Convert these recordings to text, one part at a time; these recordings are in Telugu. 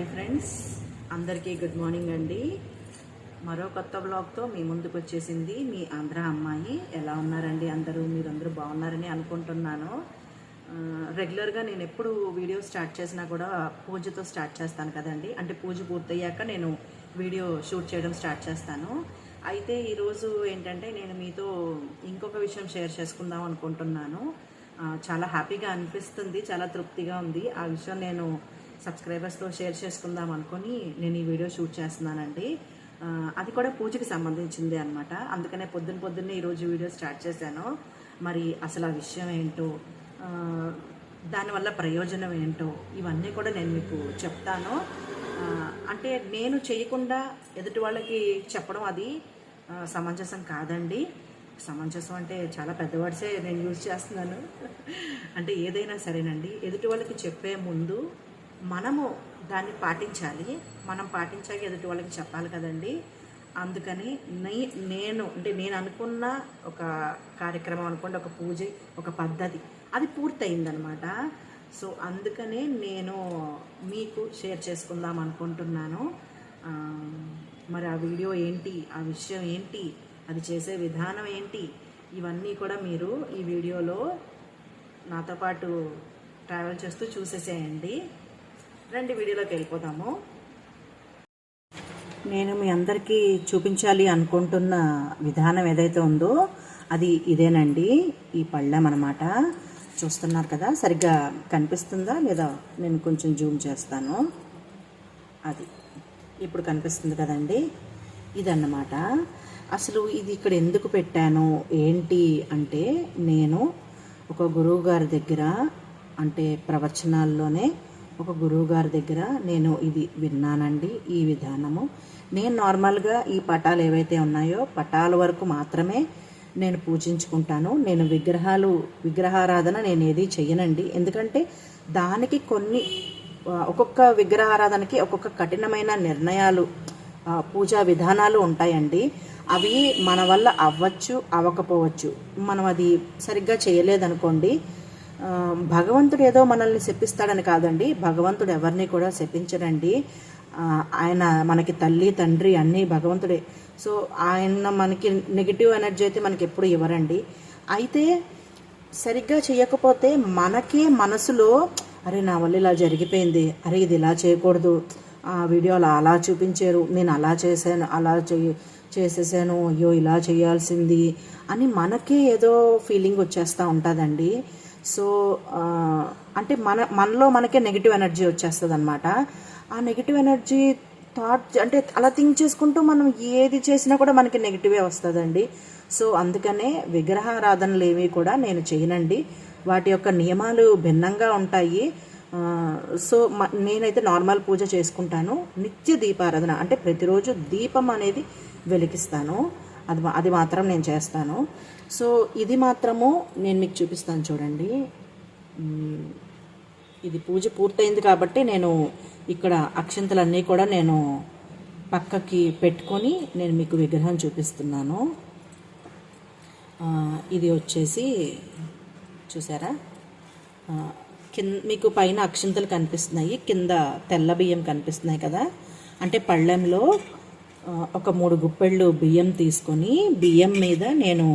హాయ్ ఫ్రెండ్స్, అందరికీ గుడ్ మార్నింగ్ అండి. మరో కొత్త బ్లాగ్తో మీ ముందుకు వచ్చేసింది మీ ఆంధ్ర అమ్మాయి. ఎలా ఉన్నారండి అందరూ? మీరందరూ బాగున్నారని అనుకుంటున్నాను. రెగ్యులర్గా నేను ఎప్పుడు వీడియో స్టార్ట్ చేసినా కూడా పూజతో స్టార్ట్ చేస్తాను కదండి. అంటే పూజ పూర్తయ్యాక నేను వీడియో షూట్ చేయడం స్టార్ట్ చేస్తాను. అయితే ఈరోజు ఏంటంటే నేను మీతో ఇంకొక విషయం షేర్ చేసుకుందాం అనుకుంటున్నాను. చాలా హ్యాపీగా అనిపిస్తుంది, చాలా తృప్తిగా ఉంది. ఆ విషయం నేను సబ్స్క్రైబర్స్తో షేర్ చేసుకుందాం అనుకొని నేను ఈ వీడియో షూట్ చేస్తున్నానండి. అది కూడా పూజకి సంబంధించింది అనమాట. అందుకనే పొద్దున్నే ఈరోజు వీడియో స్టార్ట్ చేశాను. మరి అసలు ఆ విషయం ఏంటో, దానివల్ల ప్రయోజనం ఏంటో ఇవన్నీ కూడా నేను మీకు చెప్తాను. అంటే నేను చేయకుండా ఎదుటి వాళ్ళకి చెప్పడం అది సమంజసం కాదండి. సమంజసం అంటే చాలా పెద్ద వర్డ్సే నేను యూజ్ చేస్తున్నాను. అంటే ఏదైనా సరేనండి, ఎదుటి వాళ్ళకి చెప్పే ముందు మనము దాన్ని పాటించాలి. మనం పాటించాక ఎదుటి వాళ్ళకి చెప్పాలి కదండి. అందుకని నేను అనుకున్న ఒక కార్యక్రమం అనుకోండి, ఒక పూజ, ఒక పద్ధతి అది పూర్తయిందనమాట. సో అందుకనే నేను మీకు షేర్ చేసుకుందాం అనుకుంటున్నాను. మరి ఆ వీడియో ఏంటి, ఆ విషయం ఏంటి, అది చేసే విధానం ఏంటి, ఇవన్నీ కూడా మీరు ఈ వీడియోలో నాతో పాటు ట్రావెల్ చేస్తూ చూసేసేయండి. రండి వీడియోలోకి వెళ్ళిపోదాము. నేను మీ అందరికీ చూపించాలి అనుకుంటున్న విధానం ఏదైతే ఉందో అది ఇదేనండి. ఈ పళ్ళెం అన్నమాట. చూస్తున్నారు కదా, సరిగ్గా కనిపిస్తుందా లేదా? నేను కొంచెం జూమ్ చేస్తాను. అది ఇప్పుడు కనిపిస్తుంది కదండి. ఇదన్నమాట. అసలు ఇది ఇక్కడ ఎందుకు పెట్టాను ఏంటి అంటే, నేను ఒక గురువు గారి దగ్గర, అంటే ప్రవచనాల్లోనే ఒక గురువు గారి దగ్గర నేను ఇది విన్నానండి. ఈ విధానము నేను నార్మల్గా ఈ పటాలు ఏవైతే ఉన్నాయో పటాల వరకు మాత్రమే నేను పూజించుకుంటాను. నేను విగ్రహారాధన నేను ఏది చెయ్యనండి. ఎందుకంటే దానికి ఒక్కొక్క విగ్రహారాధనకి ఒక్కొక్క కఠినమైన నిర్ణయాలు, పూజా విధానాలు ఉంటాయండి. అవి మన వల్ల అవ్వచ్చు, అవ్వకపోవచ్చు. మనం అది సరిగ్గా చేయలేదనుకోండి, భగవంతుడు ఏదో మనల్ని శపిస్తాడని కాదండి. భగవంతుడు ఎవరిని కూడా శపించడండి. ఆయన మనకి తల్లి తండ్రి అన్నీ భగవంతుడే. సో ఆయన మనకి నెగిటివ్ ఎనర్జీ అయితే మనకి ఎప్పుడు ఇవ్వరండి. అయితే సరిగ్గా చేయకపోతే మనకే మనసులో, అరే నా వల్ల ఇలా జరిగిపోయింది, అరే ఇది ఇలా చేయకూడదు, ఆ వీడియోలో అలా చూపించారు, నేను అలా చేశాను, అలా చేసేసాను, అయ్యో ఇలా చేయాల్సింది అని మనకే ఏదో ఫీలింగ్ వచ్చేస్తూ ఉంటుందండి. సో అంటే మనలో మనకే నెగిటివ్ ఎనర్జీ వచ్చేస్తుంది అనమాట. ఆ నెగిటివ్ ఎనర్జీ థాట్ అంటే అలా థింక్ చేసుకుంటూ మనం ఏది చేసినా కూడా మనకి నెగిటివే వస్తుందండి. సో అందుకనే విగ్రహారాధనలు ఏవి కూడా నేను చేయనండి. వాటి యొక్క నియమాలు భిన్నంగా ఉంటాయి. సో నేనైతే నార్మల్ పూజ చేసుకుంటాను. నిత్య దీపారాధన అంటే ప్రతిరోజు దీపం అనేది వెలిగిస్తాను. అది మాత్రం నేను చేస్తాను. సో ఇది మాత్రము నేను మీకు చూపిస్తాను చూడండి. ఇది పూజ పూర్తయింది కాబట్టి నేను ఇక్కడ అక్షంతలన్నీ కూడా నేను పక్కకి పెట్టుకొని నేను మీకు విగ్రహం చూపిస్తున్నాను. ఇది వచ్చేసి చూసారా, మీకు పైన అక్షంతలు కనిపిస్తున్నాయి, కింద తెల్ల బియ్యం కనిపిస్తున్నాయి కదా. అంటే పళ్ళెంలో ఒక 3 గుప్పెళ్ళు బియ్యం తీసుకొని బియ్యం మీద నేను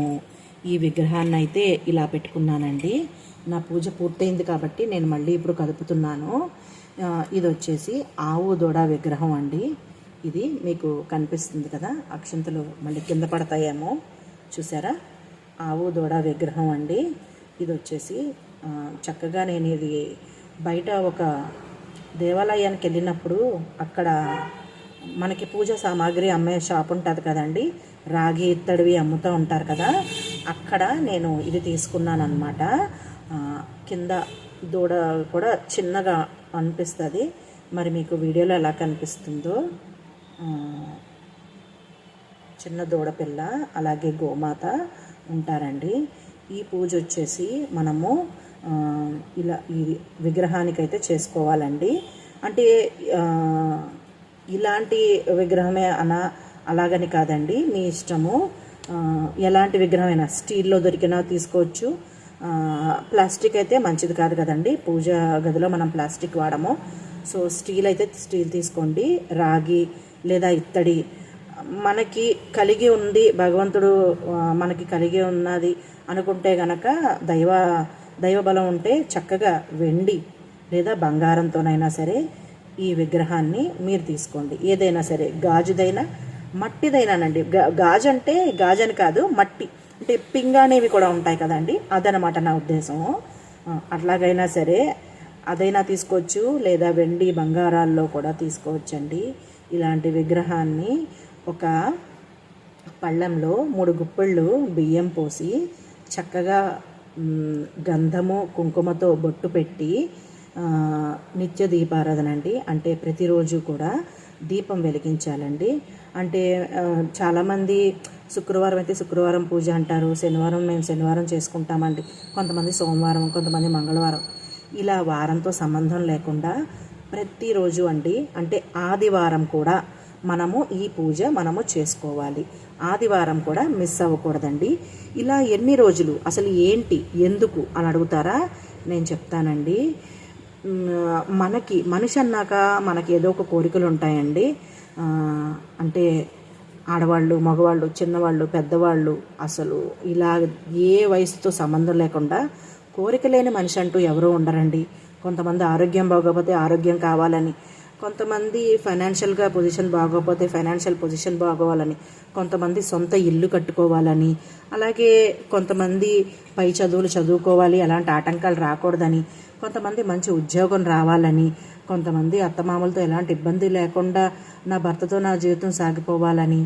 ఈ విగ్రహాన్ని అయితే ఇలా పెట్టుకున్నానండి. నా పూజ పూర్తయింది కాబట్టి నేను మళ్ళీ ఇప్పుడు కదుపుతున్నాను. ఇది వచ్చేసి ఆవు దూడ విగ్రహం అండి. ఇది మీకు కనిపిస్తుంది కదా, అక్షంతలు మళ్ళీ కింద పడతాయేమో చూసారా. ఆవు దూడ విగ్రహం అండి. ఇది వచ్చేసి చక్కగా నేను ఇది బయట ఒక దేవాలయానికి వెళ్ళినప్పుడు అక్కడ మనకి పూజ సామాగ్రి అమ్మే షాప్ ఉంటుంది కదండి, రాగి ఇత్తడివి అమ్ముతూ ఉంటారు కదా, అక్కడ నేను ఇది తీసుకున్నాను అనమాట. కింద దూడ కూడా చిన్నగా అనిపిస్తుంది. మరి మీకు వీడియోలో ఎలా కనిపిస్తుందో, చిన్న దూడ పిల్ల అలాగే గోమాత ఉంటారండి. ఈ పూజ వచ్చేసి మనము ఇలా ఈ విగ్రహానికైతే చేసుకోవాలండి. అంటే ఇలాంటి విగ్రహమే అలాగని కాదండి, మీ ఇష్టము. ఎలాంటి విగ్రహమైనా స్టీల్లో దొరికినా తీసుకోవచ్చు. ప్లాస్టిక్ అయితే మంచిది కాదు కదండి, పూజ గదిలో మనం ప్లాస్టిక్ వాడము. సో స్టీల్ అయితే స్టీల్ తీసుకోండి, రాగి లేదా ఇత్తడి మనకి కలిగి ఉంది, భగవంతుడు మనకి కలిగి ఉన్నది అనుకుంటే గనక దైవబలం ఉంటే చక్కగా వెండి లేదా బంగారంతోనైనా సరే ఈ విగ్రహాన్ని మీరు తీసుకోండి. ఏదైనా సరే, గాజుదైనా మట్టిదైనానండి. గాజు అంటే గాజని కాదు, మట్టి అంటే పింగానేవి కూడా ఉంటాయి కదండి, అదనమాట నా ఉద్దేశం. అట్లాగైనా సరే అదైనా తీసుకోవచ్చు, లేదా వెండి బంగారాల్లో కూడా తీసుకోవచ్చండి. ఇలాంటి విగ్రహాన్ని ఒక పళ్ళెంలో 3 గుప్పెళ్ళు బియ్యం పోసి చక్కగా గంధము కుంకుమతో బొట్టు పెట్టి నిత్య దీపారాధన అండి. అంటే ప్రతిరోజు కూడా దీపం వెలిగించాలండి. అంటే చాలామంది శుక్రవారం అయితే శుక్రవారం పూజ అంటారు, శనివారం మేము శనివారం చేసుకుంటామండి, కొంతమంది సోమవారం, కొంతమంది మంగళవారం. ఇలా వారంతో సంబంధం లేకుండా ప్రతిరోజు అండి, అంటే ఆదివారం కూడా మనము ఈ పూజ చేసుకోవాలి. ఆదివారం కూడా మిస్ అవ్వకూడదండి. ఇలా ఎన్ని రోజులు, అసలు ఏంటి, ఎందుకు అని అడుగుతారా? నేను చెప్తానండి. మనిషి అన్నాక మనకి ఏదో ఒక కోరికలు ఉంటాయండి. అంటే ఆడవాళ్ళు, మగవాళ్ళు, చిన్నవాళ్ళు, పెద్దవాళ్ళు, అసలు ఇలా ఏ వయసుతో సంబంధం లేకుండా కోరిక లేని మనిషి అంటూ ఎవరూ ఉండరండి. కొంతమంది ఆరోగ్యం బాగోకపోతే ఆరోగ్యం కావాలని, కొంతమంది ఫైనాన్షియల్గా పొజిషన్ బాగోకపోతే ఫైనాన్షియల్ పొజిషన్ బాగోవాలని, కొంతమంది సొంత ఇల్లు కట్టుకోవాలని, అలాగే కొంతమంది పై చదువులు చదువుకోవాలి, అలాంటి ఆటంకాలు రాకూడదని, కొంతమంది మంచి ఉద్యోగం రావాలని, కొంతమంది అత్తమామలతో ఎలాంటి ఇబ్బంది లేకుండా నా భర్తతో నా జీవితం సాగిపోవాలని,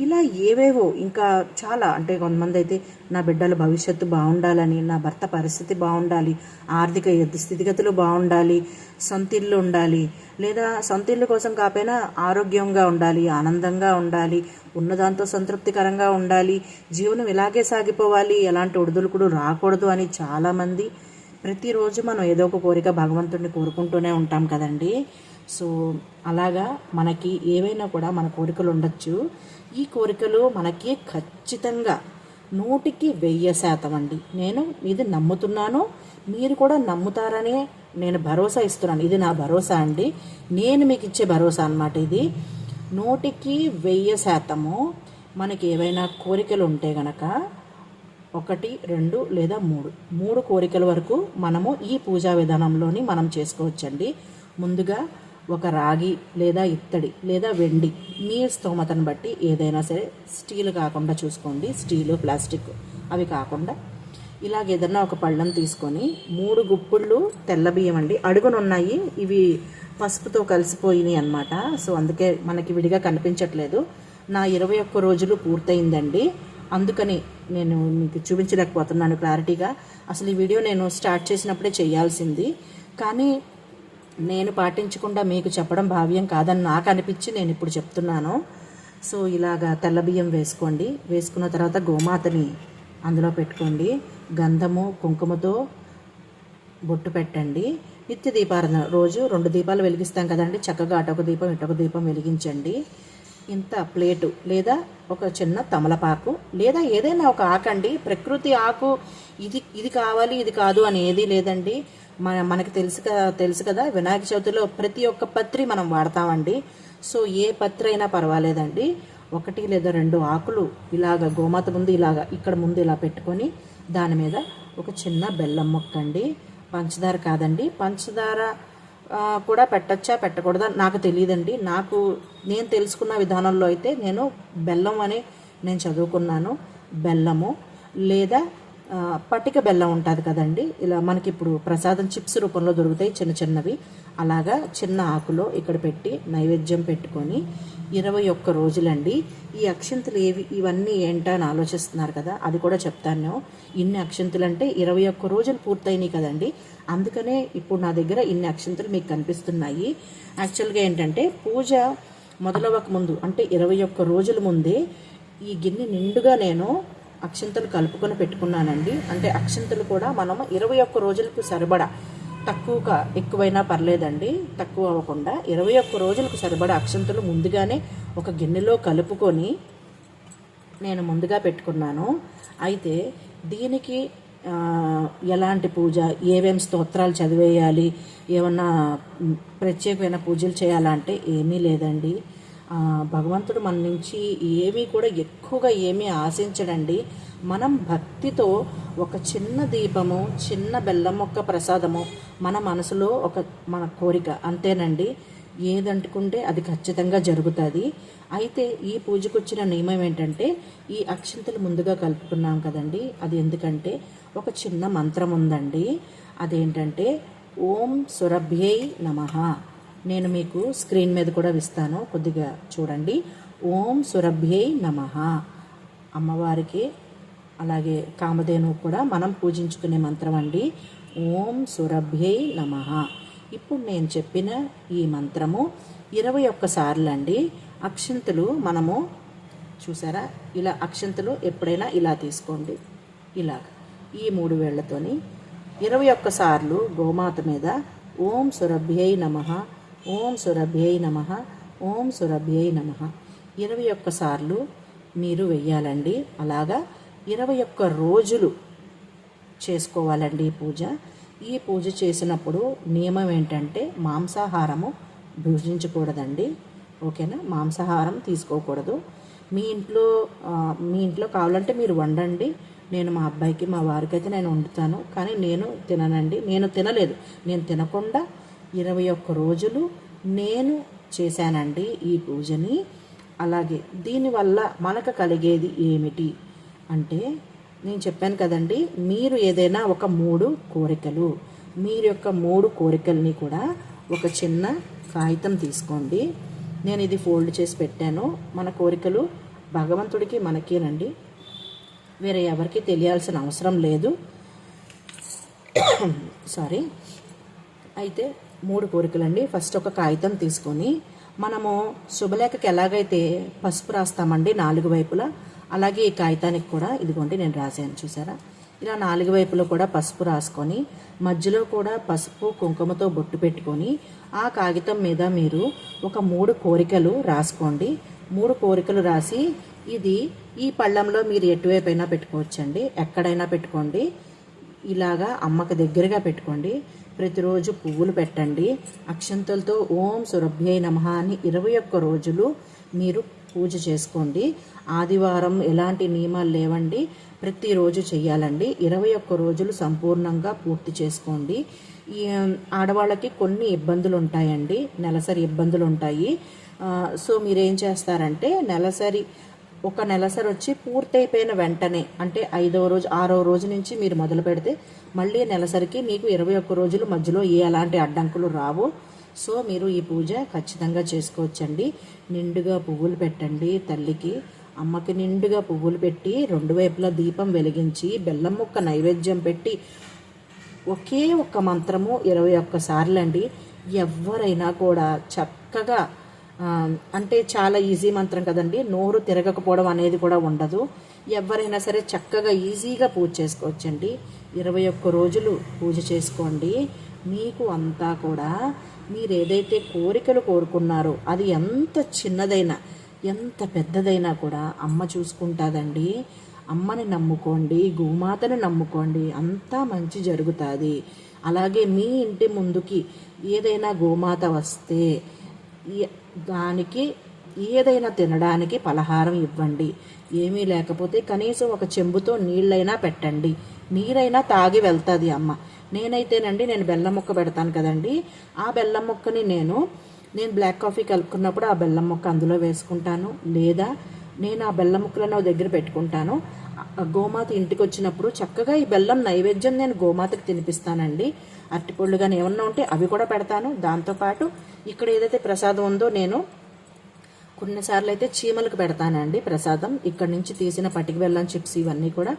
ఇలా ఏవేవో ఇంకా చాలా. అంటే కొంతమంది అయితే నా బిడ్డల భవిష్యత్తు బాగుండాలని, నా భర్త పరిస్థితి బాగుండాలి, ఆర్థిక స్థితిగతులు బాగుండాలి, సొంత ఇల్లు ఉండాలి, లేదా సొంత ఇల్లు కోసం కాకపోయినా ఆరోగ్యంగా ఉండాలి, ఆనందంగా ఉండాలి, ఉన్నదాంతో సంతృప్తికరంగా ఉండాలి, జీవనం ఇలాగే సాగిపోవాలి, ఎలాంటి ఒడిదుడుకులు రాకూడదు అని చాలామంది ప్రతిరోజు మనం ఏదో ఒక కోరిక భగవంతుడిని కోరుకుంటూనే ఉంటాం కదండి. సో అలాగా మనకి ఏవైనా కూడా మన కోరికలు ఉండొచ్చు. ఈ కోరికలు మనకి ఖచ్చితంగా 100% అండి. నేను ఇది నమ్ముతున్నాను, మీరు కూడా నమ్ముతారని నేను భరోసా ఇస్తున్నాను. ఇది నా భరోసా అండి, నేను మీకు ఇచ్చే భరోసా అన్నమాట ఇది. 100% మనకి ఏవైనా కోరికలు ఉంటే గనక 1, 2 లేదా 3 కోరికల వరకు మనము ఈ పూజా విధానంలోని మనం చేసుకోవచ్చండి. ముందుగా ఒక రాగి లేదా ఇత్తడి లేదా వెండి, మీ స్తోమతను బట్టి ఏదైనా సరే, స్టీల్ కాకుండా చూసుకోండి, స్టీలు ప్లాస్టిక్ అవి కాకుండా ఇలాగ ఏదన్నా ఒక పళ్ళం తీసుకొని 3 గుప్పిళ్ళు తెల్ల బియ్యం అండి. అడుగునున్నాయి, ఇవి పసుపుతో కలిసిపోయినాయి అన్నమాట. సో అందుకే మనకి విడిగా కనిపించట్లేదు. నా 21 రోజులు పూర్తయిందండి, అందుకని నేను మీకు చూపించలేకపోతున్నాను క్లారిటీగా. అసలు ఈ వీడియో నేను స్టార్ట్ చేసినప్పుడే చేయాల్సింది, కానీ నేను పాటించకుండా మీకు చెప్పడం భావ్యం కాదని నాకు అనిపించి నేను ఇప్పుడు చెప్తున్నాను. సో ఇలాగా తెల్ల బియ్యం వేసుకోండి. వేసుకున్న తర్వాత గోమాతని అందులో పెట్టుకోండి. గంధము కుంకుమతో బొట్టు పెట్టండి. నిత్య దీపారాధన రోజు 2 దీపాలు వెలిగిస్తాం కదండి, చక్కగా అటొక దీపం ఇటొక దీపం వెలిగించండి. ఇంత ప్లేటు లేదా ఒక చిన్న తమలపాకు లేదా ఏదైనా ఒక ఆకండి. ప్రకృతి ఆకు ఇది కావాలి ఇది కాదు అని ఏది లేదండి. మనకి తెలుసు కదా, వినాయక చవితిలో ప్రతి ఒక్క పత్రి మనం వాడతామండి. సో ఏ పత్రి అయినా పర్వాలేదండి. 1 లేదా 2 ఆకులు ఇలాగ గోమాత ముందు ఇలాగ ఇక్కడ ముందు ఇలా పెట్టుకొని దాని మీద ఒక చిన్న బెల్లం మొక్కండి. పంచదార కాదండి, పంచదార కూడా పెట్టచ్చా పెట్టకూడదా నాకు తెలియదండి. నేను తెలుసుకున్న విధానంలో అయితే నేను బెల్లం అని నేను చదువుకున్నాను. బెల్లము లేదా పటిక బెల్లం ఉంటుంది కదండి, ఇలా మనకి ఇప్పుడు ప్రసాదం చిప్స్ రూపంలో దొరుకుతాయి చిన్న చిన్నవి, అలాగా చిన్న ఆకులో ఇక్కడ పెట్టి నైవేద్యం పెట్టుకొని 21 రోజులండి. ఈ అక్షంతలు ఇవన్నీ ఏంటా అని ఆలోచిస్తున్నారు కదా, అది కూడా చెప్తాను. ఇన్ని అక్షంతలు అంటే 21 రోజులు పూర్తయినాయి కదండి, అందుకనే ఇప్పుడు నా దగ్గర ఇన్ని అక్షంతలు మీకు కనిపిస్తున్నాయి. యాక్చువల్గా ఏంటంటే పూజ మొదలవ్వక ముందు అంటే 21 రోజుల ముందే ఈ గిన్నె నిండుగా నేను అక్షంతలు కలుపుకొని పెట్టుకున్నానండి. అంటే అక్షంతలు కూడా మనం 21 రోజులకు సరిపడా, తక్కువగా ఎక్కువైనా పర్లేదండి, తక్కువ అవ్వకుండా 21 రోజులకు సరిపడా అక్షంతలు ముందుగానే ఒక గిన్నెలో కలుపుకొని నేను ముందుగా పెట్టుకున్నాను. అయితే దీనికి ఎలాంటి పూజ, ఏమేమి స్తోత్రాలు చదివేయాలి, ఏమన్నా ప్రత్యేకమైన పూజలు చేయాలంటే ఏమీ లేదండి. భగవంతుడు మన నుంచి ఏమీ కూడా ఎక్కువగా ఏమీ ఆశించడండి. మనం భక్తితో ఒక చిన్న దీపము, చిన్న బెల్లం మొక్క ప్రసాదము, మన మనసులో మన కోరిక అంతేనండి. ఏదంటుకుంటే అది ఖచ్చితంగా జరుగుతుంది. అయితే ఈ పూజకు వచ్చిన నియమం ఏంటంటే, ఈ అక్షంతలు ముందుగా కలుపుకున్నాం కదండి, అది ఎందుకంటే ఒక చిన్న మంత్రం ఉందండి. అదేంటంటే ఓం సురభ్యై నమః. నేను మీకు స్క్రీన్ మీద కూడా ఇస్తాను, కొద్దిగా చూడండి. ఓం సురభ్యై నమః. అమ్మవారికి అలాగే కామధేను కూడా మనం పూజించుకునే మంత్రం అండి. ఓం సురభ్యై నమః. ఇప్పుడు నేను చెప్పిన ఈ మంత్రము 21 సార్లు అండి. అక్షంతులు మనము చూసారా, ఇలా అక్షంతులు ఎప్పుడైనా ఇలా తీసుకోండి, ఇలాగ ఈ 3 వేళ్లతోని 21 సార్లు గోమాత మీద ఓం సురభ్యై నమః, ఓం సురభ్యై నమః, ఓం సురభ్యై నమః 21 సార్లు మీరు వెయ్యాలండి. అలాగా 21 రోజులు చేసుకోవాలండి ఈ పూజ. ఈ పూజ చేసినప్పుడు నియమం ఏంటంటే మాంసాహారము భుజించకూడదండి. ఓకేనా? మాంసాహారం తీసుకోకూడదు. మీ ఇంట్లో కావాలంటే మీరు వండండి. నేను మా అబ్బాయికి, మా వారికి అయితే నేను వండుతాను, కానీ నేను తిననండి. నేను తినలేదు, నేను తినకుండా 21 రోజులు నేను చేశానండి ఈ పూజని. అలాగే దీనివల్ల మనకు కలిగేది ఏమిటి అంటే, నేను చెప్పాను కదండి, మీరు ఏదైనా ఒక 3 కోరికలు, మీరు యొక్క 3 కోరికల్ని కూడా ఒక చిన్న కాగితం తీసుకోండి. నేను ఇది ఫోల్డ్ చేసి పెట్టాను. మన కోరికలు భగవంతుడికి మనకేనండి, వేరే ఎవరికి తెలియాల్సిన అవసరం లేదు. సారీ. అయితే 3 కోరికలండి. ఫస్ట్ ఒక కాగితం తీసుకొని మనము శుభలేఖకి ఎలాగైతే పసుపు రాస్తామండి 4 వైపులా, అలాగే ఈ కాగితానికి కూడా ఇదిగోండి నేను రాశాను చూసారా, ఇలా 4 వైపులో కూడా పసుపు రాసుకొని మధ్యలో కూడా పసుపు కుంకుమతో బొట్టు పెట్టుకొని ఆ కాగితం మీద మీరు ఒక 3 కోరికలు రాసుకోండి. 3 కోరికలు రాసి ఇది ఈ పళ్ళంలో మీరు ఎటువైపు అయినా పెట్టుకోవచ్చండి, ఎక్కడైనా పెట్టుకోండి. ఇలాగా అమ్మకి దగ్గరగా పెట్టుకోండి. ప్రతిరోజు పువ్వులు పెట్టండి. అక్షంతలతో ఓం సురభ్యై నమః అని 21 రోజులు మీరు పూజ చేసుకోండి. ఆదివారం ఎలాంటి నియమాలు లేవండి, ప్రతిరోజు చెయ్యాలండి. 21 రోజులు సంపూర్ణంగా పూర్తి చేసుకోండి. ఈ ఆడవాళ్ళకి కొన్ని ఇబ్బందులు ఉంటాయండి, నెలసరి ఇబ్బందులు ఉంటాయి. సో మీరేం చేస్తారంటే, ఒక నెలసరి వచ్చి పూర్తయిపోయిన వెంటనే, అంటే 5వ రోజు 6వ రోజు నుంచి మీరు మొదలు పెడితే మళ్ళీ నెలసరికి మీకు 21 రోజులు మధ్యలో ఎలాంటి అడ్డంకులు రావు. సో మీరు ఈ పూజ ఖచ్చితంగా చేసుకోవచ్చండి. నిండుగా పువ్వులు పెట్టండి తల్లికి, అమ్మకి నిండుగా పువ్వులు పెట్టి 2 వైపులా దీపం వెలిగించి బెల్లం ముక్క నైవేద్యం పెట్టి ఒకే ఒక్క మంత్రము 21 సార్లు అండి. ఎవరైనా కూడా చక్కగా, అంటే చాలా ఈజీ మంత్రం కదండి, నోరు తిరగకపోవడం అనేది కూడా ఉండదు. ఎవరైనా సరే చక్కగా ఈజీగా పూజ చేసుకోవచ్చండి. 21 రోజులు పూజ చేసుకోండి. మీకు అంతా కూడా మీరు ఏదైతే కోరికలు కోరుకున్నారో అది ఎంత చిన్నదైనా ఎంత పెద్దదైనా కూడా అమ్మ చూసుకుంటుందండి. అమ్మని నమ్ముకోండి, గోమాతని నమ్ముకోండి, అంతా మంచి జరుగుతుంది. అలాగే మీ ఇంటి ముందుకి ఏదైనా గోమాత వస్తే దానికి ఏదైనా తినడానికి పలహారం ఇవ్వండి. ఏమీ లేకపోతే కనీసం ఒక చెంబుతో నీళ్ళైనా పెట్టండి, నీరైనా తాగి వెళ్తుంది అమ్మ. నేనైతేనండి, నేను బెల్లం ముక్క పెడతాను కదండి, ఆ బెల్లం ముక్కని నేను బ్లాక్ కాఫీ కలుపుకున్నప్పుడు ఆ బెల్లం ముక్క అందులో వేసుకుంటాను, లేదా నేను ఆ బెల్లం ముక్కలను దగ్గర పెట్టుకుంటాను. గోమాత ఇంటికి వచ్చినప్పుడు చక్కగా ఈ బెల్లం నైవేద్యం నేను గోమాతకి తినిపిస్తానండి. అరటిపళ్ళు కానీ ఏమన్నా ఉంటే అవి కూడా పెడతాను. దాంతోపాటు ఇక్కడ ఏదైతే ప్రసాదం ఉందో, నేను కొన్నిసార్లు అయితే చీమలకు పెడతానండి ప్రసాదం. ఇక్కడి నుంచి తీసిన పటిక బెల్లం చిప్స్ ఇవన్నీ కూడా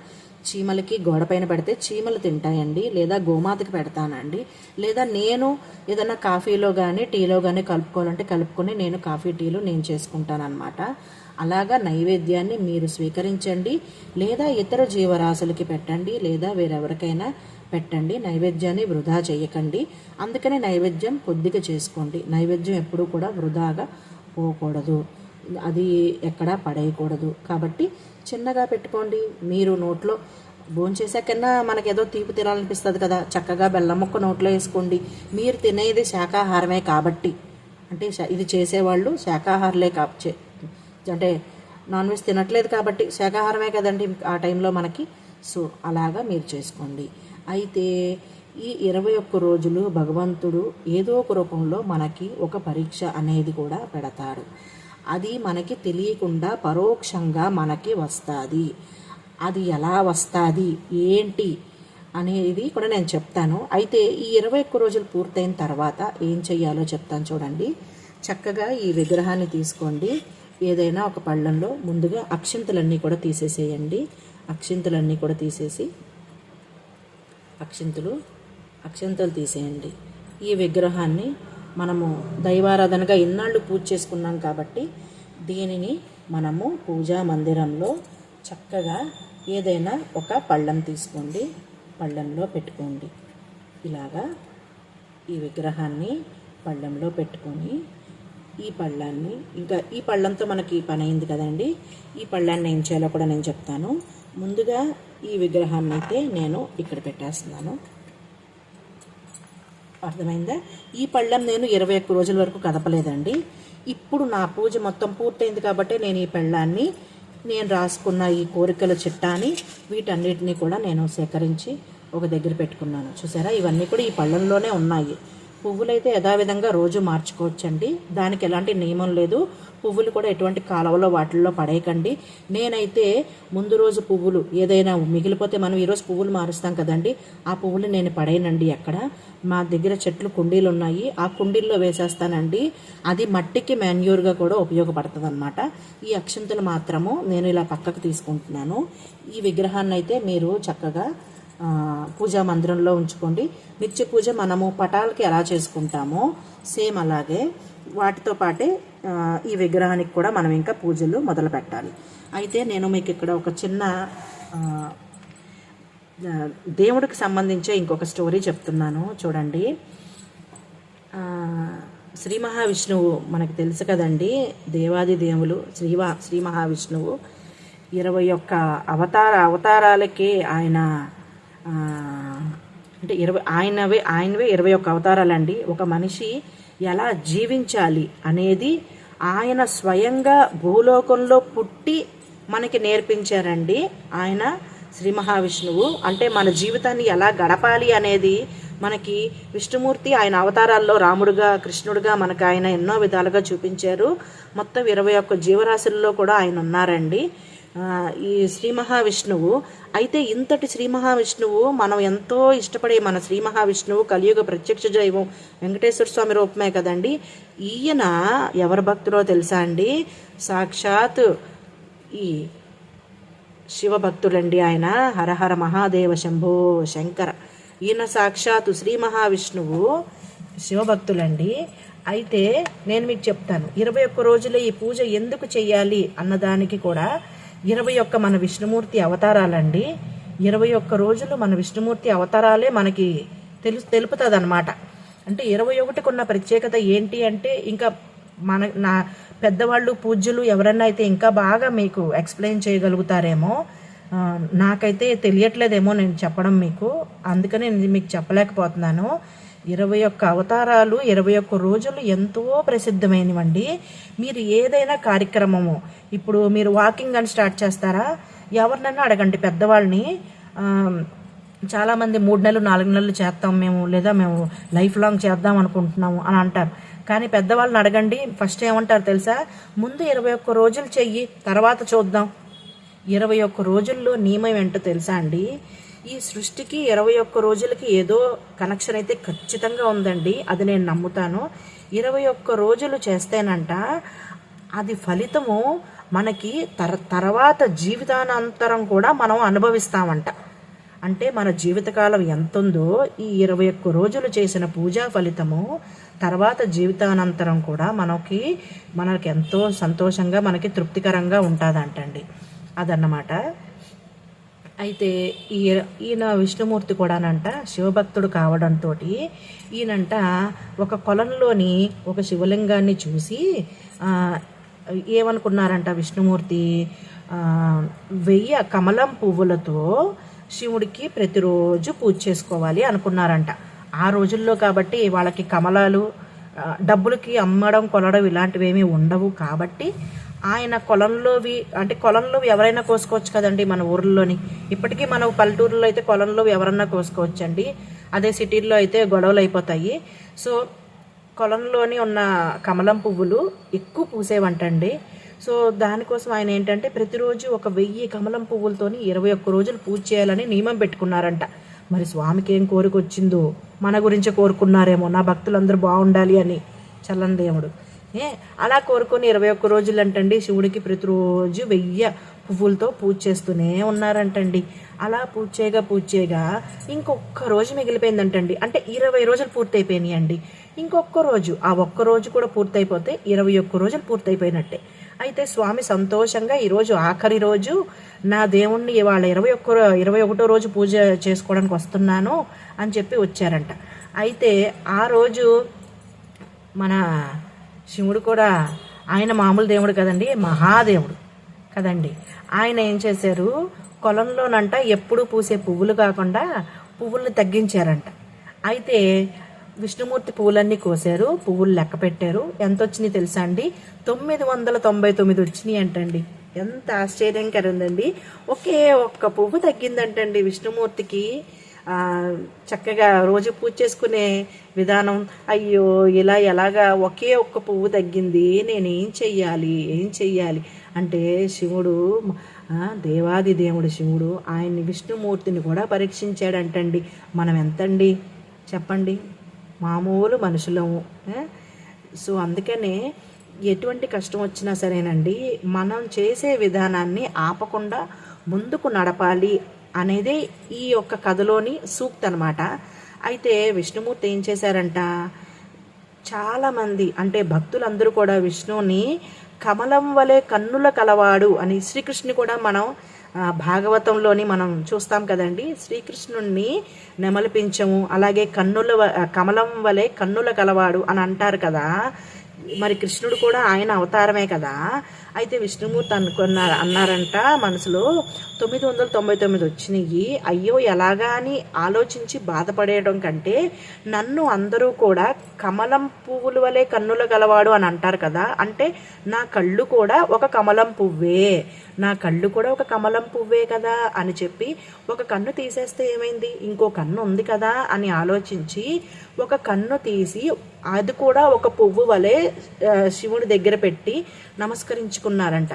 చీమలకి గోడ పైన పెడితే చీమలు తింటాయండి, లేదా గోమాతకి పెడతానండి. లేదా నేను ఏదైనా కాఫీలో కానీ టీలో కానీ కలుపుకోవాలంటే కలుపుకొని నేను కాఫీ టీలు నేను చేసుకుంటాను అనమాట. అలాగా నైవేద్యాన్ని మీరు స్వీకరించండి, లేదా ఇతర జీవరాశులకి పెట్టండి, లేదా వేరెవరికైనా పెట్టండి. నైవేద్యాన్ని వృధా చేయకండి. అందుకనే నైవేద్యం కొద్దిగా చేసుకోండి. నైవేద్యం ఎప్పుడూ కూడా వృధాగా పోకూడదు, అది ఎక్కడా పడేయకూడదు. కాబట్టి చిన్నగా పెట్టుకోండి. మీరు నోట్లో భోంచేసాకన్నా మనకేదో తీపి తినాలనిపిస్తుంది కదా, చక్కగా బెల్లం ముక్క నోట్లో వేసుకోండి. మీరు తినేది శాకాహారమే కాబట్టి, అంటే ఇది చేసేవాళ్ళు శాకాహారులే అంటే నాన్ వెజ్ తినట్లేదు కాబట్టి శాకాహారమే కదండి ఆ టైంలో మనకి. సో అలాగా మీరు చేసుకోండి. అయితే ఈ 21 రోజులు భగవంతుడు ఏదో ఒక రూపంలో మనకి ఒక పరీక్ష అనేది కూడా పెడతాడు. అది మనకి తెలియకుండా పరోక్షంగా మనకి వస్తుంది. అది ఎలా వస్తుంది ఏంటి అనేది కూడా నేను చెప్తాను. అయితే ఈ 21 రోజులు పూర్తయిన తర్వాత ఏం చెయ్యాలో చెప్తాను చూడండి. చక్కగా ఈ విగ్రహాన్ని తీసుకోండి. ఏదైనా ఒక పళ్ళెంలో ముందుగా అక్షింతలన్నీ కూడా తీసేసేయండి. అక్షింతలన్నీ కూడా తీసేసి అక్షింతలు తీసేయండి. ఈ విగ్రహాన్ని మనము దైవారాధనగా ఇన్నాళ్ళు పూజ చేసుకున్నాం కాబట్టి దీనిని మనము పూజా మందిరంలో చక్కగా ఏదైనా ఒక పళ్ళెం తీసుకోండి, పళ్ళెంలో పెట్టుకోండి. ఇలాగా ఈ విగ్రహాన్ని పళ్ళెంలో పెట్టుకొని ఈ పళ్ళాన్ని, ఇంకా ఈ పళ్ళంతో మనకి పని అయింది కదండి, ఈ పళ్ళాన్ని ఏం చేయాలో కూడా నేను చెప్తాను. ముందుగా ఈ విగ్రహాన్ని అయితే నేను ఇక్కడ పెట్టేస్తున్నాను. అర్థమైందా? ఈ పళ్ళెం నేను 21 రోజుల వరకు కదపలేదండి. ఇప్పుడు నా పూజ మొత్తం పూర్తయింది కాబట్టి నేను ఈ పళ్ళాన్ని, నేను రాసుకున్న ఈ కోరికల చిట్టాని, వీటన్నిటిని కూడా నేను సేకరించి ఒక దగ్గర పెట్టుకున్నాను. చూసారా, ఇవన్నీ కూడా ఈ పళ్ళెంలోనే ఉన్నాయి. పువ్వులైతే యథావిధంగా రోజు మార్చుకోవచ్చండి, దానికి ఎలాంటి నియమం లేదు. పువ్వులు కూడా ఎటువంటి కాలువలో వాటిల్లో పడేయకండి. నేనైతే ముందు రోజు పువ్వులు ఏదైనా మిగిలిపోతే మనం ఈరోజు పువ్వులు మారుస్తాం కదండి, ఆ పువ్వులు నేను పడేయనండి. అక్కడ మా దగ్గర చెట్లు కుండీలు ఉన్నాయి, ఆ కుండీల్లో వేసేస్తానండి. అది మట్టికి మాన్యూర్గా కూడా ఉపయోగపడుతుంది అన్నమాట. ఈ అక్షంతలు మాత్రము నేను ఇలా పక్కకు తీసుకుంటున్నాను. ఈ విగ్రహాన్ని అయితే మీరు చక్కగా పూజా మందిరంలో ఉంచుకోండి. నిత్య పూజ మనము పటాలకి ఎలా చేసుకుంటామో సేమ్ అలాగే వాటితో పాటే ఈ విగ్రహానికి కూడా మనం ఇంకా పూజలు మొదలు పెట్టాలి. అయితే నేను మీకు ఇక్కడ ఒక చిన్న దేవుడికి సంబంధించే ఇంకొక స్టోరీ చెప్తున్నాను చూడండి. శ్రీ మహావిష్ణువు మనకు తెలుసు కదండి, దేవాది దేవులు శ్రీ మహావిష్ణువు 21 అవతారాలకి ఆయన అంటే ఆయనవే 21 అవతారాలండి. ఒక మనిషి ఎలా జీవించాలి అనేది ఆయన స్వయంగా భూలోకంలో పుట్టి మనకి నేర్పించారండి. ఆయన శ్రీ మహావిష్ణువు అంటే మన జీవితాన్ని ఎలా గడపాలి అనేది మనకి విష్ణుమూర్తి ఆయన అవతారాల్లో రాముడుగా, కృష్ణుడుగా మనకు ఆయన ఎన్నో విధాలుగా చూపించారు. మొత్తం 21 జీవరాశుల్లో కూడా ఆయన ఉన్నారండి ఈ శ్రీ మహావిష్ణువు. అయితే ఇంతటి శ్రీ మహావిష్ణువు, మనం ఎంతో ఇష్టపడే మన శ్రీ మహావిష్ణువు కలియుగ ప్రత్యక్ష దైవం వెంకటేశ్వర స్వామి రూపమే కదండి. ఈయన ఎవరి భక్తులో తెలుసా అండి? సాక్షాత్ ఈ శివభక్తులండి. ఆయన హరహర మహాదేవ శంభో శంకర. ఈయన సాక్షాత్ శ్రీ మహావిష్ణువు శివభక్తులండి. అయితే నేను మీకు చెప్తాను, 21 రోజులు ఈ పూజ ఎందుకు చెయ్యాలి అన్నదానికి కూడా 21 మన విష్ణుమూర్తి అవతారాలండి. 21 రోజులు మన విష్ణుమూర్తి అవతారాలే మనకి తెలుపుతుంది అనమాట. అంటే 21కు ఉన్న ప్రత్యేకత ఏంటి అంటే, ఇంకా నా పెద్దవాళ్ళు పూజ్యులు ఎవరన్నా అయితే ఇంకా బాగా మీకు ఎక్స్ప్లెయిన్ చేయగలుగుతారేమో, నాకైతే తెలియట్లేదేమో నేను చెప్పడం మీకు, అందుకని నేను మీకు చెప్పలేకపోతున్నాను. 21 అవతారాలు 21 రోజులు ఎంతో ప్రసిద్ధమైనవండి. మీరు ఏదైనా కార్యక్రమము, ఇప్పుడు మీరు వాకింగ్ అని స్టార్ట్ చేస్తారా, ఎవరినైనా అడగండి పెద్దవాళ్ళని. చాలామంది 3 నెలలు 4 నెలలు చేస్తాం మేము, లేదా మేము లైఫ్ లాంగ్ చేద్దాం అనుకుంటున్నాము అని అంటారు. కానీ పెద్దవాళ్ళని అడగండి, ఫస్ట్ ఏమంటారు తెలుసా? ముందు 21 రోజులు చెయ్యి, తర్వాత చూద్దాం. 21 రోజుల్లో నియమం ఏంటో తెలుసా అండి? ఈ సృష్టికి 21 రోజులకి ఏదో కనెక్షన్ అయితే ఖచ్చితంగా ఉందండి, అది నేను నమ్ముతాను. 21 రోజులు చేస్తేనంట అది ఫలితము మనకి తర్వాత జీవితానంతరం కూడా మనం అనుభవిస్తామంట. అంటే మన జీవితకాలం ఎంత ఉందో ఈ 21 రోజులు చేసిన పూజా ఫలితము తర్వాత జీవితానంతరం కూడా మనకి ఎంతో సంతోషంగా మనకి తృప్తికరంగా ఉంటుందంటండి. అదన్నమాట. అయితే ఈయన విష్ణుమూర్తి కూడానంట శివభక్తుడు కావడంతో ఈయనంట ఒక కొలంలోని ఒక శివలింగాన్ని చూసి ఏమనుకున్నారంట విష్ణుమూర్తి, 1000 కమలం పువ్వులతో శివుడికి ప్రతిరోజు పూజ చేసుకోవాలి అనుకున్నారంట. ఆ రోజుల్లో కాబట్టి వాళ్ళకి కమలాలు డబ్బులకి అమ్మడం కొనడం ఇలాంటివి ఏమీ ఉండవు కాబట్టి ఆయన కొలంలోవి అంటే కొలంలో ఎవరైనా కోసుకోవచ్చు కదండి మన ఊర్లోని. ఇప్పటికీ మన పల్లెటూరులో అయితే కొలంలో ఎవరన్నా కోసుకోవచ్చండి. అదే సిటీల్లో అయితే గొడవలు అయిపోతాయి. సో కొలంలోని ఉన్న కమలం పువ్వులు ఎక్కువ పూసేవంటండి. సో దానికోసం ఆయన ఏంటంటే ప్రతిరోజు 1000 కమలం పువ్వులతోని 21 రోజులు పూజ చేయాలని నియమం పెట్టుకున్నారంట. మరి స్వామికి ఏం కోరిక వచ్చిందో మన గురించి కోరుకున్నారేమో, నా భక్తులందరూ బాగుండాలి అని చల్లని దేవుడు అలా కోరుకొని 21 రోజులు అంటండి శివుడికి ప్రతిరోజు 1000 పువ్వులతో పూజ చేస్తూనే ఉన్నారంటండి. అలా పూజ చేయగా ఇంకొక రోజు మిగిలిపోయిందంటండి. అంటే 20 రోజులు పూర్తయిపోయినాయి అండి. ఇంకొక రోజు, ఆ ఒక్క రోజు కూడా పూర్తయిపోతే 21 రోజులు పూర్తయిపోయినట్టే. అయితే స్వామి సంతోషంగా ఈరోజు ఆఖరి రోజు నా దేవుణ్ణి ఇవాళ 21వ రోజు పూజ చేసుకోవడానికి వస్తున్నాను అని చెప్పి వచ్చారంట. అయితే ఆ రోజు మన శివుడు కూడా ఆయన మామూలు దేవుడు కదండి, మహాదేవుడు కదండి. ఆయన ఏం చేశారు, కొలంలోనంట ఎప్పుడు పూసే పువ్వులు కాకుండా పువ్వుల్ని తగ్గించారంట. అయితే విష్ణుమూర్తి పువ్వులన్నీ కోసారు, పువ్వులు లెక్క పెట్టారు. ఎంత వచ్చినాయి తెలుసా అండి? 999 వచ్చినాయి అంటండి. ఎంత ఆశ్చర్యంకరండి. ఒకే ఒక్క పువ్వు తగ్గిందంటండి విష్ణుమూర్తికి. చక్కగా రోజు పూజ చేసుకునే విధానం, అయ్యో ఇలా ఎలాగా ఒకే ఒక్క పువ్వు తగ్గింది, నేనేం చెయ్యాలి అంటే శివుడు దేవాది దేవుడు శివుడు ఆయన్ని విష్ణుమూర్తిని కూడా పరీక్షించాడంటండి. మనం ఎంతండి చెప్పండి, మామూలు మనుషులము. సో అందుకనే ఎటువంటి కష్టం వచ్చినా సరేనండి మనం చేసే విధానాన్ని ఆపకుండా ముందుకు నడపాలి అనేది ఈ యొక్క కథలోని సూక్తి అనమాట. అయితే విష్ణుమూర్తి ఏం చేశారంట, చాలామంది అంటే భక్తులందరూ కూడా విష్ణువుని కమలం వలె కన్నుల కలవాడు అని శ్రీకృష్ణుని కూడా మనం భాగవతంలోని మనం చూస్తాం కదండి. శ్రీకృష్ణుణ్ణి నెమలిపించము, అలాగే కమలం వలె కన్నుల కలవాడు అని అంటారు కదా. మరి కృష్ణుడు కూడా ఆయన అవతారమే కదా. అయితే విష్ణుమూర్తి అన్నారంట మనసులో 999 వచ్చినాయి, అయ్యో ఎలాగా అని ఆలోచించి బాధపడేయడం కంటే నన్ను అందరూ కూడా కమలం పువ్వుల వలె కన్నుల గలవాడు అని అంటారు కదా. అంటే నా కళ్ళు కూడా ఒక కమలం పువ్వే కదా అని చెప్పి ఒక కన్ను తీసేస్తే ఏమైంది, ఇంకో కన్ను ఉంది కదా అని ఆలోచించి ఒక కన్ను తీసి అది కూడా ఒక పువ్వు వలె శివుడి దగ్గర పెట్టి నమస్కరించుకున్నారంట.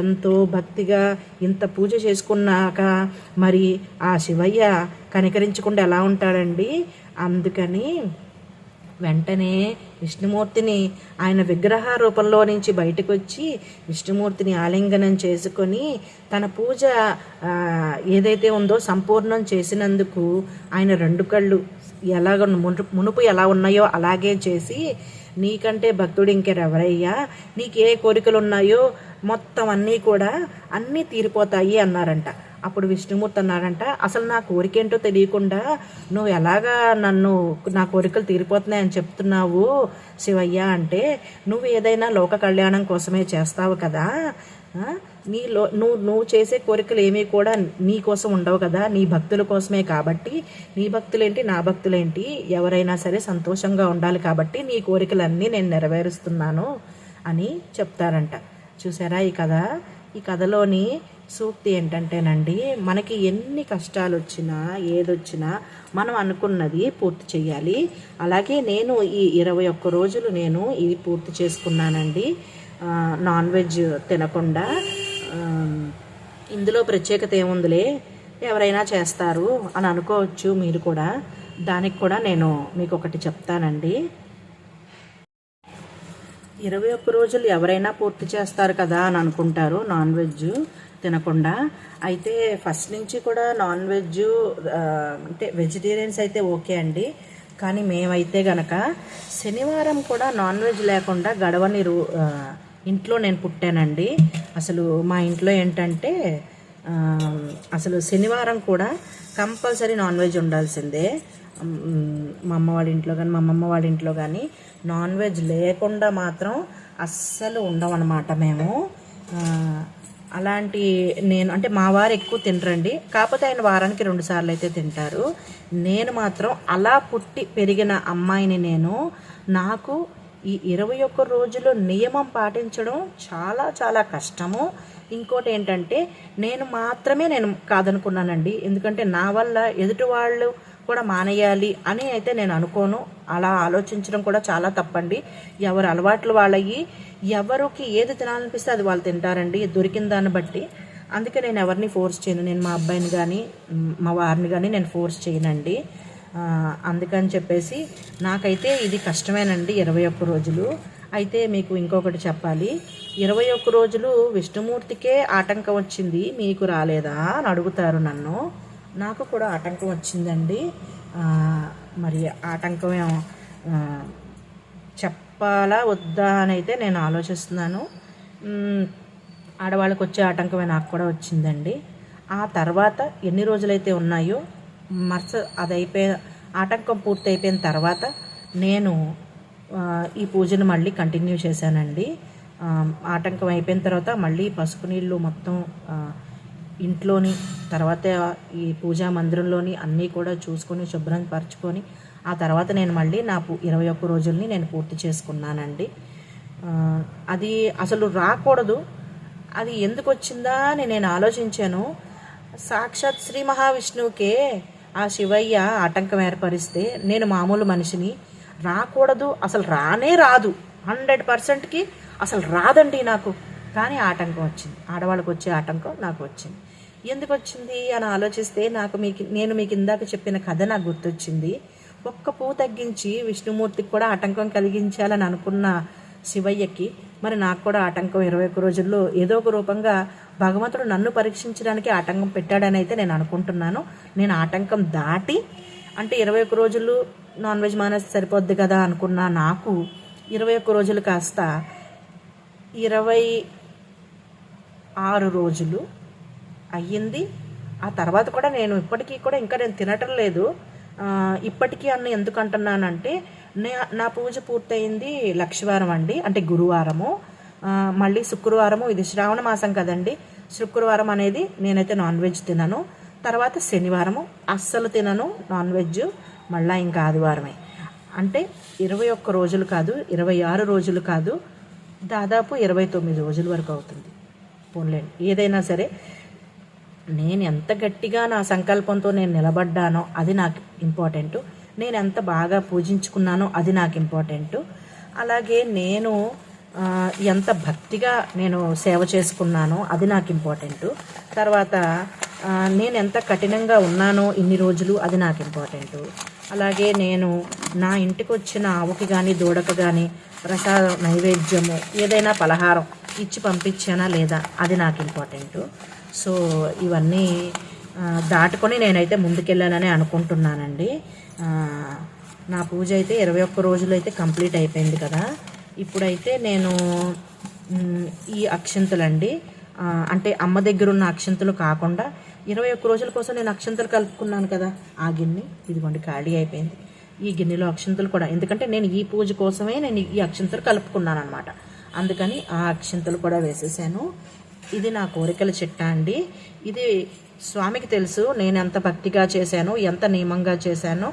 ఎంతో భక్తిగా ఇంత పూజ చేసుకున్నాక మరి ఆ శివయ్య కనికరించకుండా ఎలా ఉంటాడండి. అందుకని వెంటనే విష్ణుమూర్తిని ఆయన విగ్రహ రూపంలో నుంచి బయటకు వచ్చి విష్ణుమూర్తిని ఆలింగనం చేసుకొని తన పూజ ఏదైతే ఉందో సంపూర్ణం చేసినందుకు ఆయన 2 కళ్ళు ఎలాగ మునుపు ఎలా ఉన్నాయో అలాగే చేసి, నీకంటే భక్తుడు ఇంకెవరయ్యా, నీకు ఏ కోరికలు ఉన్నాయో మొత్తం అన్నీ తీరిపోతాయి అన్నారంట. అప్పుడు విష్ణుమూర్తి అన్నారంట, అసలు నా కోరికేంటో తెలియకుండా నువ్వు ఎలాగా నా కోరికలు తీరిపోతున్నాయని చెప్తున్నావు శివయ్య అంటే, నువ్వు ఏదైనా లోక కళ్యాణం కోసమే చేస్తావు కదా, నువ్వు చేసే కోరికలు ఏమీ కూడా నీ కోసం ఉండవు కదా, నీ భక్తుల కోసమే. కాబట్టి నీ భక్తులేంటి నా భక్తులేంటి ఎవరైనా సరే సంతోషంగా ఉండాలి కాబట్టి నీ కోరికలన్నీ నేను నెరవేరుస్తున్నాను అని చెప్తారంట. చూసారా ఈ కథలోని సూక్తి ఏంటంటేనండి, మనకి ఎన్ని కష్టాలు వచ్చినా ఏదొచ్చినా మనం అనుకున్నది పూర్తి చేయాలి. అలాగే నేను ఈ 21 రోజులు నేను ఇది పూర్తి చేసుకున్నానండి, నాన్ వెజ్ తినకుండా. ఇందులో ప్రత్యేకత ఏముందిలే, ఎవరైనా చేస్తారు అని అనుకోవచ్చు మీరు కూడా. దానికి కూడా నేను మీకు ఒకటి చెప్తానండి. 21 రోజులు ఎవరైనా పూర్తి చేస్తారు కదా అని అనుకుంటారు నాన్ వెజ్ తినకుండా. అయితే ఫస్ట్ నుంచి కూడా నాన్ వెజ్ అంటే వెజిటేరియన్స్ అయితే ఓకే అండి, కానీ మేమైతే గనక శనివారం కూడా నాన్ వెజ్ లేకుండా గడవని ఇంట్లో నేను పుట్టానండి. అసలు మా ఇంట్లో ఏంటంటే అసలు శనివారం కూడా కంపల్సరీ నాన్ వెజ్ ఉండాల్సిందే. మా అమ్మ వాళ్ళ ఇంట్లో కానీ మా అమ్మమ్మ వాళ్ళ ఇంట్లో కానీ నాన్ వెజ్ లేకుండా మాత్రం అస్సలు ఉండమన్నమాట మేము. అలాంటి నేను అంటే మా వారు ఎక్కువ తినరండి, కాకపోతే ఆయన వారానికి 2 సార్లు అయితే తింటారు. నేను మాత్రం అలా పుట్టి పెరిగిన అమ్మాయిని నేను. నాకు ఈ 21 రోజులు నియమం పాటించడం చాలా చాలా కష్టము. ఇంకోటి ఏంటంటే నేను కాదనుకున్నానండి. ఎందుకంటే నా వల్ల ఎదుటి వాళ్ళు కూడా మానేయాలి అని అయితే నేను అనుకోను. అలా ఆలోచించడం కూడా చాలా తప్పండి. ఎవరు అలవాట్లు వాళ్ళయి, ఎవరికి ఏది తినాలనిపిస్తే అది వాళ్ళు తింటారండి దొరికిన దాన్ని బట్టి. అందుకే నేను ఎవరిని ఫోర్స్ చేయను. నేను మా అబ్బాయిని కానీ మా వారిని కానీ నేను ఫోర్స్ చేయనండి. అందుకని చెప్పేసి నాకైతే ఇది కష్టమేనండి 21 రోజులు. అయితే మీకు ఇంకొకటి చెప్పాలి. 21 రోజులు విష్ణుమూర్తికే ఆటంకం వచ్చింది, మీకు రాలేదా అని అడుగుతారు నన్ను. నాకు కూడా ఆటంకం వచ్చిందండి. మరి ఆటంకం చెప్పాలా వద్దా అని అయితే నేను ఆలోచిస్తున్నాను. ఆడవాళ్ళకి వచ్చే ఆటంకమే నాకు కూడా వచ్చిందండి. ఆ తర్వాత ఎన్ని రోజులైతే ఉన్నాయో అదైపోయి ఆటంకం పూర్తి అయిపోయిన తర్వాత నేను ఈ పూజను మళ్ళీ కంటిన్యూ చేశానండి. ఆటంకం అయిపోయిన తర్వాత మళ్ళీ పసుపు నీళ్ళు మొత్తం ఇంట్లోని, తర్వాత ఈ పూజా మందిరంలోని అన్నీ కూడా చూసుకొని శుభ్రం పరుచుకొని ఆ తర్వాత నేను మళ్ళీ నా 21 రోజుల్ని నేను పూర్తి చేసుకున్నానండి. అది అసలు రాకూడదు, అది ఎందుకు వచ్చిందా అని నేను ఆలోచించాను. సాక్షాత్ శ్రీ మహావిష్ణువుకే ఆ శివయ్య ఆటంకం ఏర్పరిస్తే నేను మామూలు మనిషిని, రాకూడదు, అసలు రానే రాదు, 100%కి అసలు రాదండి నాకు. కానీ ఆటంకం వచ్చింది, ఆడవాళ్ళకి వచ్చే ఆటంకం నాకు వచ్చింది. ఎందుకు వచ్చింది అని ఆలోచిస్తే నేను మీకు ఇందాక చెప్పిన కథ నాకు గుర్తొచ్చింది. ఒక్క పువ్వు తగ్గించి విష్ణుమూర్తికి కూడా ఆటంకం కలిగించాలని అనుకున్న శివయ్యకి మరి నాకు కూడా ఆటంకం 21 రోజుల్లో ఏదో ఒక రూపంగా భగవంతుడు నన్ను పరీక్షించడానికి ఆటంకం పెట్టాడని అయితే నేను అనుకుంటున్నాను. నేను ఆటంకం దాటి అంటే 21 రోజులు నాన్ వెజ్ మానేస్తే సరిపోద్ది కదా అనుకున్న నాకు 21 రోజులు కాస్త 26 రోజులు అయ్యింది. ఆ తర్వాత కూడా నేను ఇప్పటికీ కూడా ఇంకా నేను తినటం లేదు. ఇప్పటికీ ఎందుకు అంటున్నానంటే నా పూజ పూర్తయింది లక్షవారం అండి, అంటే గురువారము. మళ్ళీ శుక్రవారము, ఇది శ్రావణ మాసం కదండి, శుక్రవారం అనేది నేనైతే నాన్ వెజ్ తినను. తర్వాత శనివారము అస్సలు తినను నాన్ వెజ్, మళ్ళీ ఇంకా ఆదివారమే. అంటే 21 రోజులు కాదు, 26 రోజులు కాదు, దాదాపు 29 రోజుల వరకు అవుతుంది. పోన్లేండి, ఏదైనా సరే నేను ఎంత గట్టిగా నా సంకల్పంతో నేను నిలబడ్డానో అది నాకు ఇంపార్టెంటు. నేను ఎంత బాగా పూజించుకున్నానో అది నాకు ఇంపార్టెంటు. అలాగే నేను ఎంత భక్తిగా నేను సేవ చేసుకున్నానో అది నాకు ఇంపార్టెంటు. తర్వాత నేను ఎంత కఠినంగా ఉన్నానో ఇన్ని రోజులు అది నాకు ఇంపార్టెంటు. అలాగే నేను నా ఇంటికి వచ్చిన ఆవుకి కానీ దూడకు కానీ ప్రసాదం నైవేద్యము ఏదైనా పలహారం ఇచ్చి పంపించానా లేదా అది నాకు ఇంపార్టెంటు. సో ఇవన్నీ దాటుకొని నేనైతే ముందుకెళ్ళానని అనుకుంటున్నానండి. నా పూజ అయితే 21 రోజులు అయితే కంప్లీట్ అయిపోయింది కదా. ఇప్పుడైతే నేను ఈ అక్షంతలండి, అంటే అమ్మ దగ్గర ఉన్న అక్షంతలు కాకుండా 21 రోజుల కోసం నేను అక్షంతలు కలుపుకున్నాను కదా, ఆ గిన్నె ఇదిగోండి ఖాళీ అయిపోయింది. ఈ గిన్నెలో అక్షంతలు కూడా, ఎందుకంటే నేను ఈ పూజ కోసమే నేను ఈ అక్షంతలు కలుపుకున్నాను అనమాట. అందుకని ఆ అక్షంతలు కూడా వేసేసాను. ఇది నా కోరికల చిట్టా అండి. ఇది స్వామికి తెలుసు నేను ఎంత భక్తిగా చేశాను, ఎంత నియమంగా చేశాను,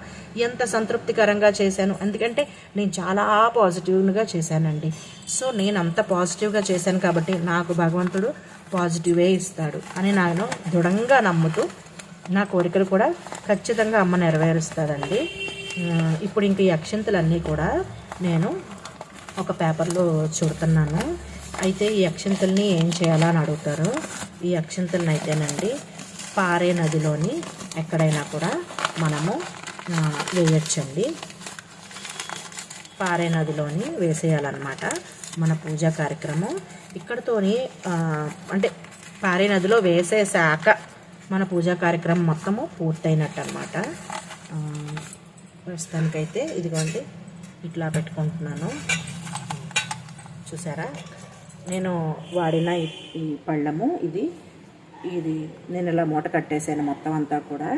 ఎంత సంతృప్తికరంగా చేశాను. ఎందుకంటే నేను చాలా పాజిటివ్గా చేశానండి. సో నేను అంత పాజిటివ్గా చేశాను కాబట్టి నాకు భగవంతుడు పాజిటివే ఇస్తాడు అని నేను దృఢంగా నమ్ముతూ నా కోరికలు కూడా ఖచ్చితంగా అమ్మ నెరవేరుస్తాడండి. ఇప్పుడు ఇంక ఈ అక్షంతలన్నీ కూడా నేను ఒక పేపర్లో చుడుతున్నాను. అయితే ఈ అక్షంతల్ని ఏం చేయాలా అని అడుగుతారు. ఈ అక్షంతల్ని అయితేనండి పారే నదిలోని ఎక్కడైనా కూడా మనము వేయచ్చండి. పారే నదిలోని వేసేయాలన్నమాట మన పూజా కార్యక్రమం. ఇక్కడతోని అంటే పారే నదిలో వేసేసాక మన పూజా కార్యక్రమం మొత్తము పూర్తయినట్టు అనమాట. ప్రస్తుతానికైతే ఇదిగోండి ఇట్లా పెట్టుకుంటున్నాను. చూసారా, నేను వాడిన ఈ పళ్ళము ఇది నేను ఇలా మూట కట్టేసాను మొత్తం అంతా కూడా.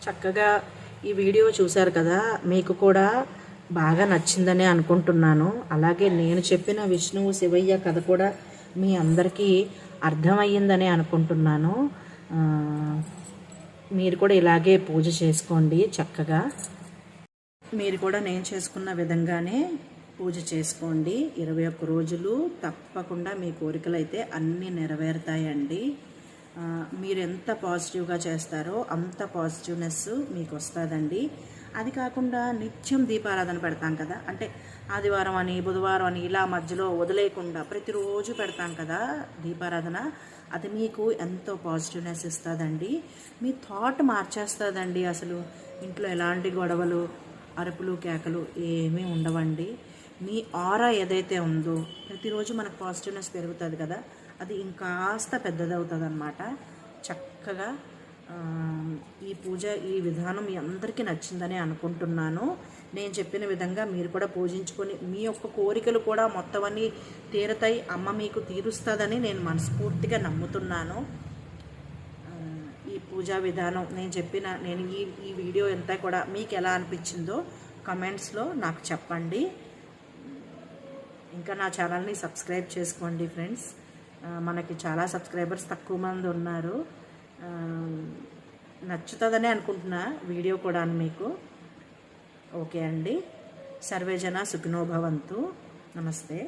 చక్కగా ఈ వీడియో చూశారు కదా, మీకు కూడా బాగా నచ్చిందని అనుకుంటున్నాను. అలాగే నేను చెప్పిన విష్ణువు శివయ్య కథ కూడా మీ అందరికీ అర్థమయ్యిందని అనుకుంటున్నాను. మీరు కూడా ఇలాగే పూజ చేసుకోండి చక్కగా. మీరు కూడా నేను చేసుకున్న విధంగానే పూజ చేసుకోండి. 21 రోజులు తప్పకుండా మీ కోరికలు అయితే అన్నీ నెరవేరుతాయండి. మీరు ఎంత పాజిటివ్గా చేస్తారో అంత పాజిటివ్నెస్ మీకు వస్తుందండి. అది కాకుండా నిత్యం దీపారాధన పెడతాం కదా, అంటే ఆదివారం అని బుధవారం అని ఇలా మధ్యలో వదిలేయకుండా ప్రతిరోజు పెడతాం కదా దీపారాధన, అది మీకు ఎంతో పాజిటివ్నెస్ ఇస్తుందండి. మీ థాట్ మార్చేస్తుందండి. అసలు ఇంట్లో ఎలాంటి గొడవలు, అరుపులు, కేకలు ఏమీ ఉండవండి. మీ ఆరా ఏదైతే ఉందో ప్రతిరోజు మనకు పాజిటివ్నెస్ పెరుగుతుంది కదా, అది ఇంకాస్త పెద్దదవుతుంది అన్నమాట. చక్కగా ఈ పూజ, ఈ విధానం మీ అందరికీ నచ్చిందని అనుకుంటున్నాను. నేను చెప్పిన విధంగా మీరు కూడా పూజించుకొని మీ యొక్క కోరికలు కూడా మొత్తం అన్నీ తీరుతాయి. అమ్మ మీకు తీరుస్తుందని నేను మనస్ఫూర్తిగా నమ్ముతున్నాను. ఈ పూజా విధానం నేను ఈ వీడియో అంతా కూడా మీకు ఎలా అనిపించిందో కమెంట్స్లో నాకు చెప్పండి. ఇంకా నా ఛానల్ని సబ్స్క్రైబ్ చేసుకోండి ఫ్రెండ్స్. మనకి చాలా సబ్స్క్రైబర్స్ తక్కువ మంది ఉన్నారు. నచ్చుతుందని అనుకుంటున్నా వీడియో కూడా మీకు. ఓకే అండి. సర్వేజన సుఖినో భవంతు. నమస్తే.